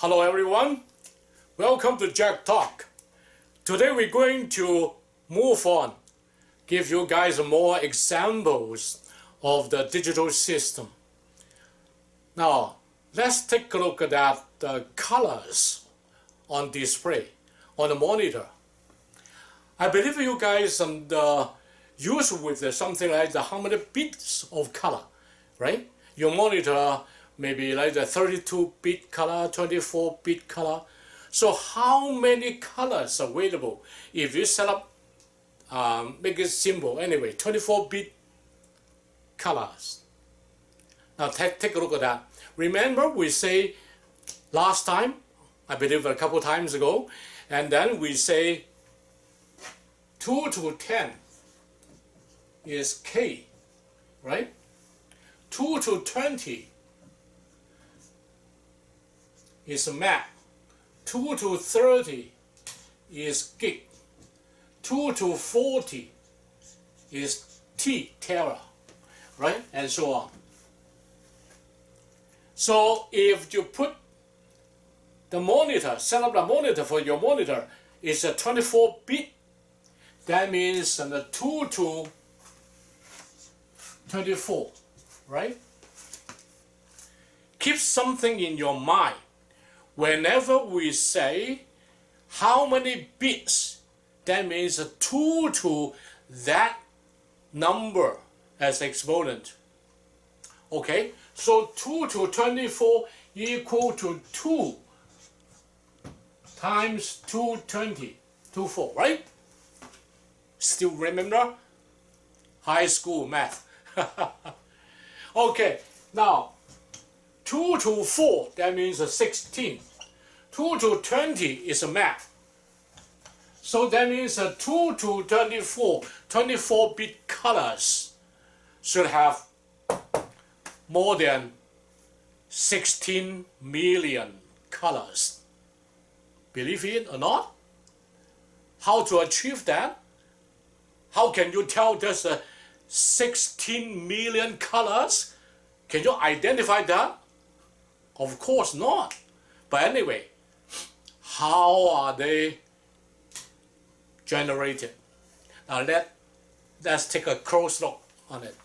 Hello everyone, welcome to Jack Talk. Today we're going to move on, give you guys more examples of the digital system. Now let's take a look at the colors on display on the monitor. I believe you guys used with something like how many bits of color, right? Your monitor maybe like the 32-bit color, 24-bit color. So how many colors available if you set up, make it simple anyway, 24-bit colors. Now take a look at that. Remember we say last time, I believe a couple times ago, and then we say 2 to 10 is K, right? 2 to 20 is Mac. 2 to 30 is gig. 2 to 40 is Tera, right? And so on. So if you put the monitor, set up the monitor for your monitor is a 24-bit, that means 2 to 24, right? Keep something in your mind. Whenever we say how many bits, that means 2 to that number as exponent. Okay, so 2 to 24 equal to 2 times 220, 24, right? Still remember? High school math. Okay, now 2 to 4, that means 16. 2 to 20 is a math. So that means 2 to 24, 24-bit colors should have more than 16 million colors. Believe it or not? How to achieve that? How can you tell there's 16 million colors? Can you identify that? Of course not. But anyway, how are they generated? Now let's take a close look on it.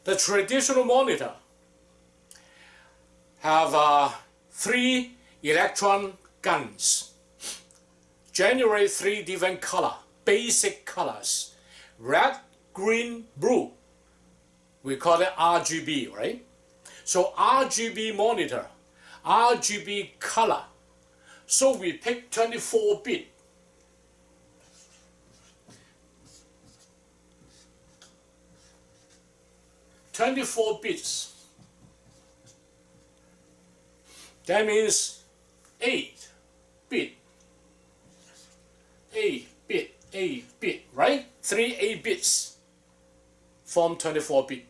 The traditional monitor have 3 electron guns, generate 3 different color, basic colors, red, green, blue. We call it RGB, right? So RGB monitor, RGB color. So we pick 24-bit. bits. That means 8-bit. 8-bit, right? 3 8-bits form 24-bit.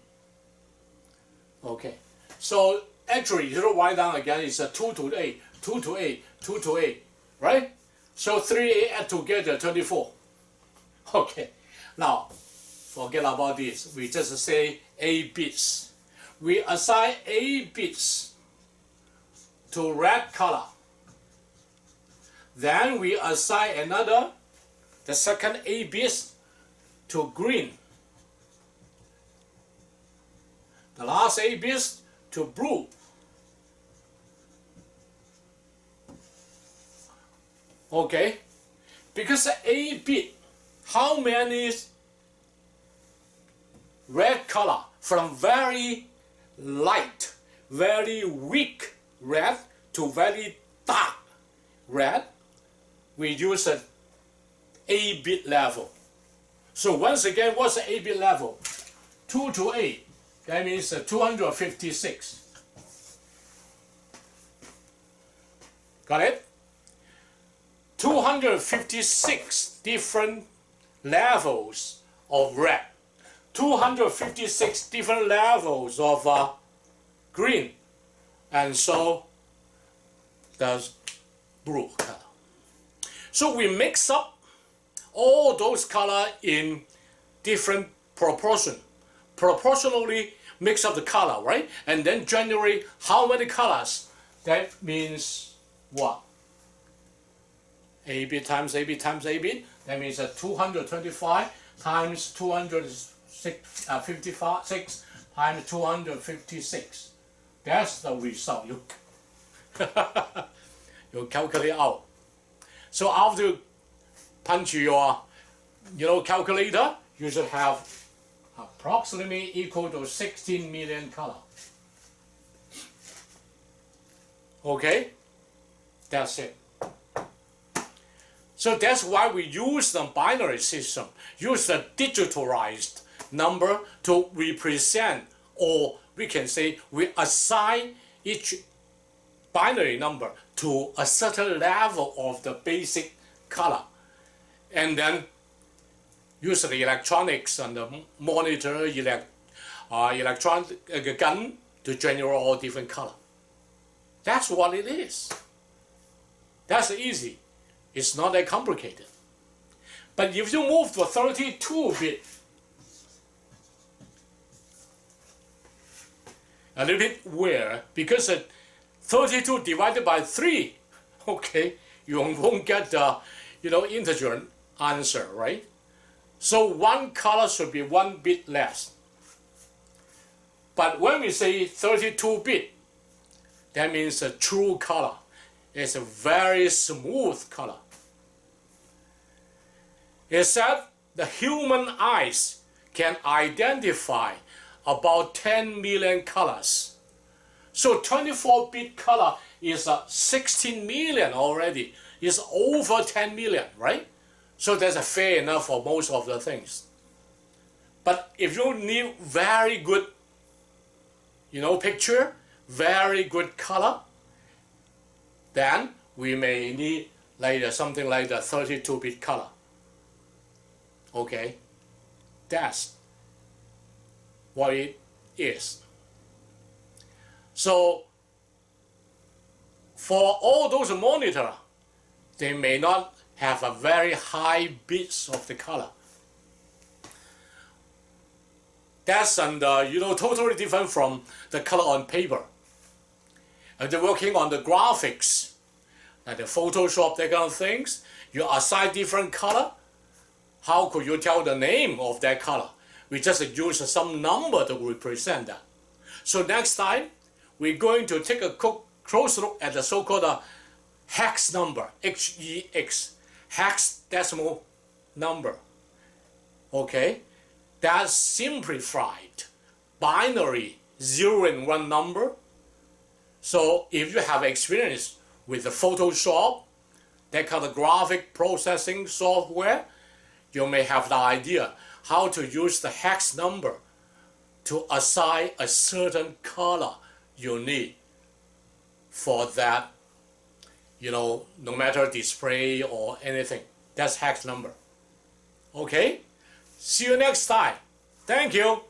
Okay, so actually, you write down again, it's a 2 to 8, 2 to 8, 2 to 8, right? So 3 8 add together, 24. Okay, now forget about this. We just say 8 bits. We assign 8 bits to red color. Then we assign the second 8 bits to green. The last 8 bits to blue. Okay, because the 8-bit, how many red color from very light, very weak red to very dark red, we use an 8-bit level. So once again, what's the 8-bit level? 2 to 8. That means 256. Got it? 256 different levels of red. 256 different levels of green. And so does blue color. So we mix up all those color in different proportionally mix up the color, right? And then generate how many colors. That means what? A bit times A bit times A bit. That means 225 times 256 times 256. That's the result you you calculate out. So after you punch your calculator, you should have approximately equal to 16 million color. Okay, that's it. So that's why we use the binary system, use the digitalized number to represent, or we can say we assign each binary number to a certain level of the basic color, and then use the electronics and the monitor, electronic gun to generate all different color. That's what it is. That's easy. It's not that complicated. But if you move to 32-bit, a little bit weird, because 32 divided by 3, okay, you won't get the integer answer, right? So one color should be 1 bit less. But when we say 32-bit, that means a true color. It's a very smooth color. It said the human eyes can identify about 10 million colors. So 24-bit color is 16 million already. It's over 10 million, right? So that's fair enough for most of the things. But if you need very good, picture, very good color, then we may need something like the 32-bit color. Okay, that's what it is. So for all those monitors, they may not have a very high bits of the color. That's totally different from the color on paper. If they're working on the graphics, like the Photoshop, that kind of things, you assign different color. How could you tell the name of that color? We just use some number to represent that. So next time, we're going to take a close look at the so-called hex number, H-E-X, hexadecimal number. Okay, that's simplified binary 0 and 1 number. So if you have experience with the Photoshop, that kind of graphic processing software, you may have the idea how to use the hex number to assign a certain color you need for that, no matter display or anything. That's hex number. Okay? See you next time. Thank you.